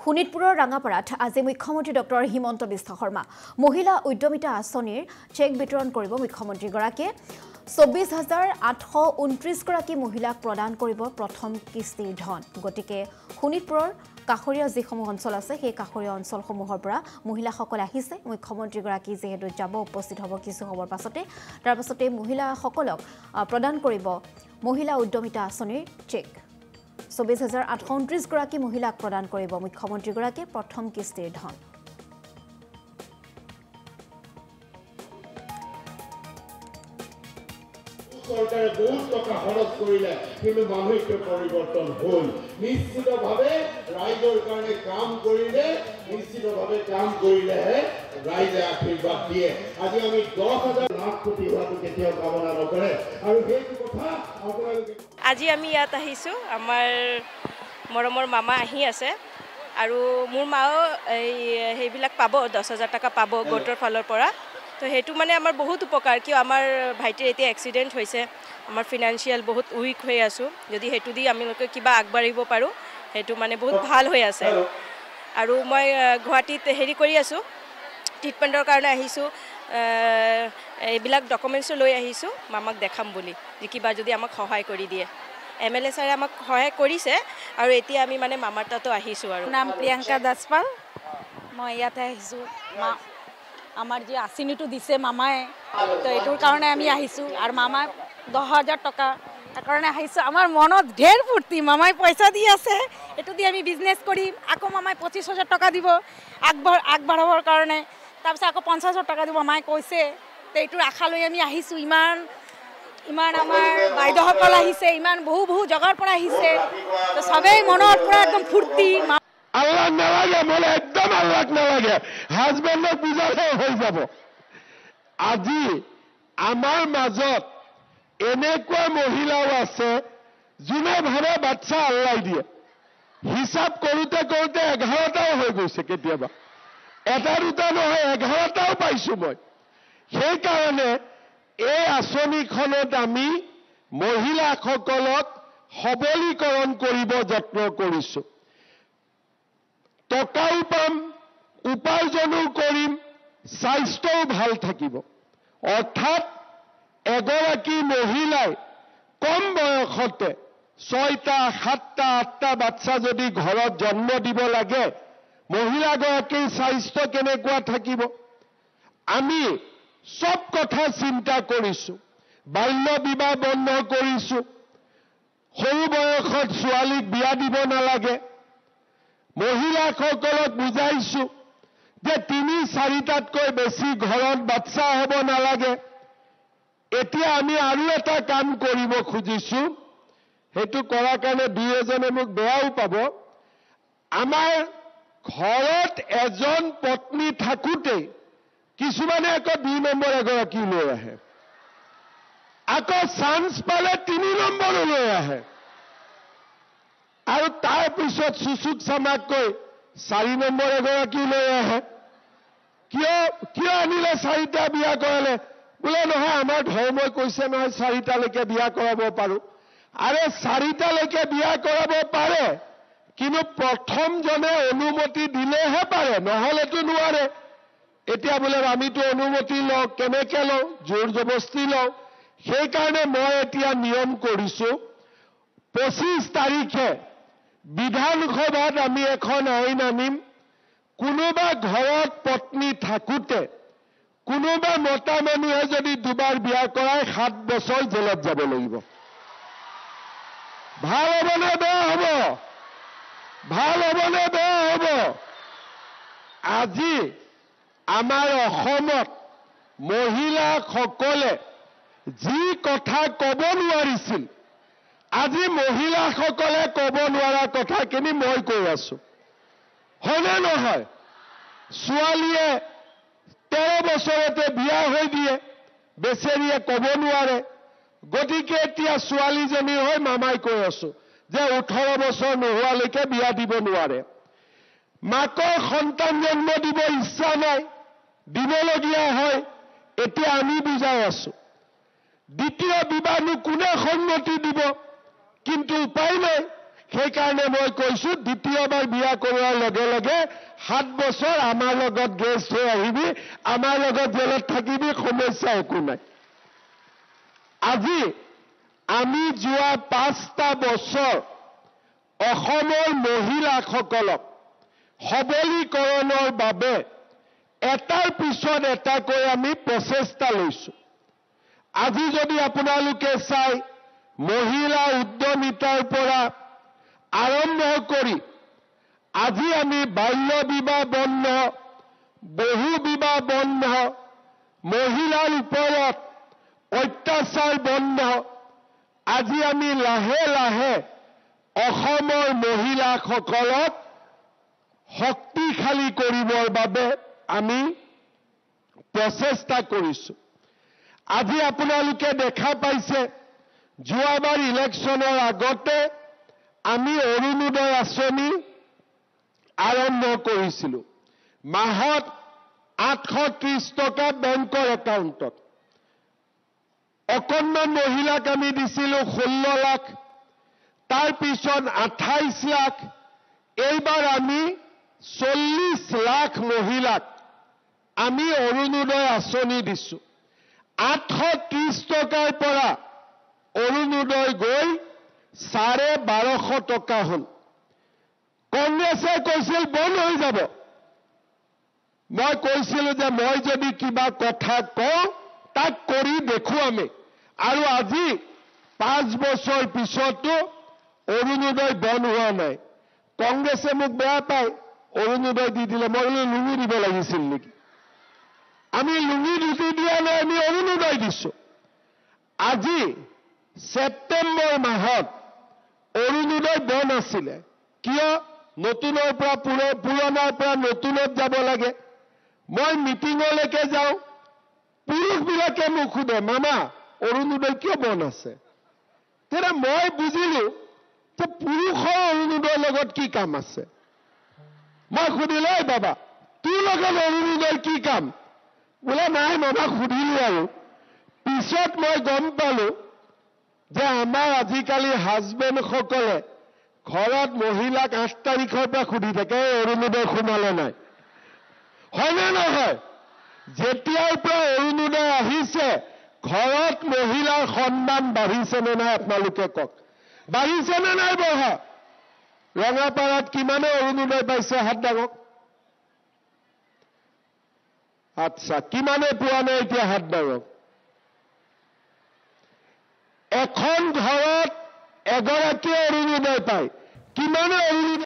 শোণিতপুৰৰ ৰাঙাপাৰাত আজি মুখ্যমন্ত্ৰী ডক্টৰ হিমন্ত বিশ্ব শৰ্মা মহিলা উদ্যমিতা আঁচনিৰ চেক বিতৰণ কৰিব মুখ্যমন্ত্ৰীগৰাকীয়ে ২৪,৮২৯ গৰাকী মহিলাক প্ৰদান কৰিব প্ৰথম কিস্তিৰ ধন গতিকে শোণিতপুৰৰ কাষৰীয়া যিসমূহ অঞ্চল আছে সেই কাষৰীয়া অঞ্চলসমূহৰ পৰা মহিলাসকল আহিছে মুখ্যমন্ত্ৰীগৰাকী যেহেতু যাব উপস্থিত হ'ব কিছু সময়ৰ পাছতে তাৰ পাছতে মহিলাসকলক প্ৰদান কৰিব মহিলা উদ্যমিতা আঁচনিৰ চেক ২৪,৮২৯ গৰাকী মহিলাক প্ৰদান কৰিব মুখ্যমন্ত্ৰীগৰাকীয়ে প্ৰথম কিস্তিৰ ধন সরকারে বহুত টাকা খরচ করিলে কিন্তু মানুষের পরিবর্তন হল নিশ্চিতভাবে রাইজর কারণে কাম করিলে নিশ্চিতভাবে কাম করিলে রাইজে আশীর্বাদ দিয়ে আজি আমি ১০,০০০ লাখ কোটি হওয়াটো কেতিয়াও কামনা নকৰে আৰু সেইটো কথা আপোনালোকে আজি আমি ইয়াত আহিছোঁ আমাৰ মৰমৰ মামা আহি আছে আৰু মোৰ মাও সেইবিলাক পাব ১০,০০০ টকা পাব গোটৰ ফালৰ পৰা তো সেইটো মানে আমাৰ বহুত উপকাৰ কিয় আমাৰ ভাইটিৰ এতিয়া এক্সিডেণ্ট হৈছে আমাৰ ফিনান্সিয়েল বহুত উইক হৈ আছোঁ যদি সেইটো দি আমি কিবা আগবাঢ়িব পাৰোঁ সেইটো মানে বহুত ভাল হৈ আছে আৰু মই গুৱাহাটীত হেৰি কৰি আছোঁ ট্ৰিটমেণ্টৰ কাৰণে আহিছোঁ এইবিলাক ডকুমেণ্টছো লৈ আহিছোঁ মামাক দেখাম বুলি যে কিবা যদি আমাক সহায় কৰি দিয়ে MLA ছাৰে আমাক সহায় কৰিছে আৰু এতিয়া আমি মানে মামাৰ তাতো আহিছোঁ আৰু নাম প্ৰিয়ংকা দাসপাল মই ইয়াতে আহিছোঁ আমাৰ যে আঁচনিটো দিছে মামাই তো এইটোৰ কাৰণে আমি আহিছোঁ আৰু মামাই ১০,০০০ টকা তাৰ কাৰণে আহিছোঁ আমাৰ মনত ঢেৰ ফূৰ্তি মামাই পইচা দি আছে এইটো দি আমি বিজনেছ কৰিম আকৌ মামাই ২৫,০০০ টকা দিব আগবাঢ়াবৰ কাৰণে তাৰপিছত আকৌ ৫০,০০০ টকা দিব মামাই কৈছে তো এইটোৰ আশা লৈ আমি আহিছোঁ ইমান আমাৰ বাইদেউসকল আহিছে ইমান বহু জগাৰ পৰা আহিছে তো সবেই মনৰ পৰা একদম ফূৰ্তি আল্লাহ নালাগে মানে একদম আল্লাহ নালাগে হাজবেণ্ডক বুজালে হৈ যাব আজি আমাৰ মাজত এনেকুৱা মহিলাও আছে যোনে ভাবে বাচ্চা আল্লাই দিয়ে হিচাপ কৰোঁতে 11টাও হৈ গৈছে কেতিয়াবা এটা দুটা নহয় 11টাও পাইছোঁ মই সেইকাৰণে এই আঁচনিখনত আমি মহিলাসকলক সবলীকৰণ কৰিব যত্ন কৰিছোঁ টকাও পাম উপাৰ্জনো কৰিম স্বাস্থ্যও ভাল থাকিব অৰ্থাৎ এগৰাকী মহিলাই কম বয়সতে ৬টা ৭টা ৮টা বাচ্চা যদি ঘৰত জন্ম দিব লাগে মহিলাগৰাকীৰ স্বাস্থ্য কেনেকুৱা থাকিব আমি সব কথা চিন্তা কৰিছোঁ বাল্য বিবাহ বন্ধ কৰিছোঁ সৰু বয়সত ছোৱালীক বিয়া দিব নালাগে মহিলাসকলক বুজাইছোঁ যে ৩-৪টাতকৈ বেছি ঘৰত বাচ্চা হ'ব নালাগে এতিয়া আমি আৰু এটা কাম কৰিব খুজিছোঁ সেইটো কৰাৰ কাৰণে দুই এজনে মোক বেয়াও পাব আমাৰ ঘৰত এজন পত্নী থাকোঁতেই কিছুমানে আকৌ ২ নম্বৰ এগৰাকী লৈ আহে আকৌ চান্স পালে ৩ নম্বৰো লৈ আহে আৰু তাৰ পিছত সুচুক চামাককৈ ৪ নম্বৰ এগৰাকী লৈ আহে কিয় আনিলে ৪টা বিয়া কৰালে বোলে নহয় আমাৰ ধৰ্মই কৈছে নহয় ৪টালৈকে বিয়া কৰাব পাৰোঁ আৰে ৪টালৈকে বিয়া কৰাব পাৰে কিন্তু প্ৰথমজনে অনুমতি দিলেহে পাৰে নহ'লেতো নোৱাৰে এতিয়া বোলে আমিতো অনুমতি লওঁ কেনেকৈ লওঁ জোৰ জবস্তি লওঁ সেইকাৰণে মই এতিয়া নিয়ম কৰিছোঁ ২৫ তাৰিখে বিধানসভাত আমি এখন আইন আনিম কোনোবা ঘৰত পত্নী থাকোঁতে কোনোবা মতা মানুহে যদি দুবাৰ বিয়া কৰায় ৭ বছৰ জেলত যাব লাগিব ভাল হ'বনে বেয়া হ'ব ভাল হ'বনে বেয়া হ'ব আজি আমাৰ অসমত মহিলাসকলে যি কথা ক'ব নোৱাৰিছিল আজি মহিলাসকলে ক'ব নোৱাৰা কথাখিনি মই কৈ আছোঁ হয়নে নহয় ছোৱালীয়ে 13 বছৰতে বিয়া হৈ দিয়ে বেচেৰীয়ে ক'ব নোৱাৰে গতিকে এতিয়া ছোৱালীজনী হৈ মামাই কৈ আছোঁ যে 18 বছৰ নোহোৱালৈকে বিয়া দিব নোৱাৰে মাকৰ সন্তান জন্ম দিব ইচ্ছা নাই দিবলগীয়া হয় এতিয়া আমি বুজাই আছোঁ দ্বিতীয় বিবাহনো কোনে সন্মতি দিব কিন্তু উপায় নাই সেইকাৰণে মই কৈছোঁ দ্বিতীয়বাৰ বিয়া কৰোৱাৰ লগে লগে 7 বছৰ আমাৰ লগত গেষ্ট হৈ আহিবি, আমাৰ লগত জেলত থাকিবি, সমস্যা একো নাই। আজি আমি যোৱা 5টা বছৰ অসমৰ মহিলাসকলক সবলীকৰণৰ বাবে এটাৰ পিছত এটাকৈ আমি প্ৰচেষ্টা লৈছোঁ। আজি যদি আপোনালোকে চাই মহিলা উদ্যমিতাৰ পৰা আৰম্ভ কৰি আজি আমি বাল্য বিবাহ বন্ধ, বহু বিবাহ বন্ধ, মহিলাৰ ওপৰত অত্যাচাৰ বন্ধ, আজি আমি লাহে লাহে অসমৰ মহিলাসকলক শক্তিশালী কৰিবৰ বাবে আমি প্ৰচেষ্টা কৰিছোঁ। আজি আপোনালোকে দেখা পাইছে যোৱাবাৰ ইলেকশ্যনৰ আগতে আমি অৰুণোদয় আঁচনি আৰম্ভ কৰিছিলোঁ। মাহত 830 টকা বেংকৰ একাউণ্টত। অকণমান মহিলাক আমি দিছিলোঁ 16 লাখ, তাৰপিছত 28 লাখ, এইবাৰ আমি 40 লাখ মহিলাক আমি অৰুণোদয় আঁচনি দিছোঁ। 830 টকাৰ পৰা অৰুণোদয় গৈ 1250 টকা হ'ল। কংগ্ৰেছে কৈছিল বন্ধ হৈ যাব। মই কৈছিলোঁ যে মই যদি কিবা কথা কওঁ তাক কৰি দেখুৱামেই। আৰু আজি 5 বছৰ পিছতো অৰুণোদয় বন্ধ হোৱা নাই। কংগ্ৰেছে মোক বেয়া পায়, অৰুণোদয় দি দিলে। মই বোলো লুঙি দিব লাগিছিল নেকি? আমি লুঙি ধুতি দিয়া নাই, আমি অৰুণোদয় দিছোঁ। আজি ছেপ্টেম্বৰ মাহত অৰুণোদয় বন্ধ আছিলে। কিয়? নতুনৰ পৰা পুৰণাৰ পৰা নতুনত যাব লাগে। মই মিটিঙলৈকে যাওঁ, পুৰুষবিলাকে মোক সোধে, মামা অৰুণোদয় কিয় বন্ধ আছে? তেতিয়া মই বুজিলোঁ যে পুৰুষৰ অৰুণোদয়ৰ লগত কি কাম আছে। মই সুধিলোঁ, এই বাবা তোৰ লগত অৰুণোদয় কি কাম? বোলে নাই মামা, সুধিলোঁ আৰু পিছত মই গম পালোঁ যে আমাৰ আজিকালি হাজবেণ্ডসকলে ঘৰত মহিলাক 8 তাৰিখৰ পৰা সুধি থাকে, অৰুণোদয় সোমালে নাই? হয়নে নহয়? যেতিয়াৰ পৰা অৰুণোদয় আহিছে ঘৰত মহিলাৰ সন্মান বাঢ়িছে নে নাই আপোনালোকে কওক? বাঢ়িছে নে নাই বঢ়া? ৰঙাপাৰাত কিমানে অৰুণোদয় পাইছে? হাত দাঙক। আচ্ছা, কিমানে পোৱা নাই এতিয়া? হাত দাঙক। এখন ঘৰত এগৰাকীয়ে অৰুণোদয় পায়। কিমানে অৰুণোদয়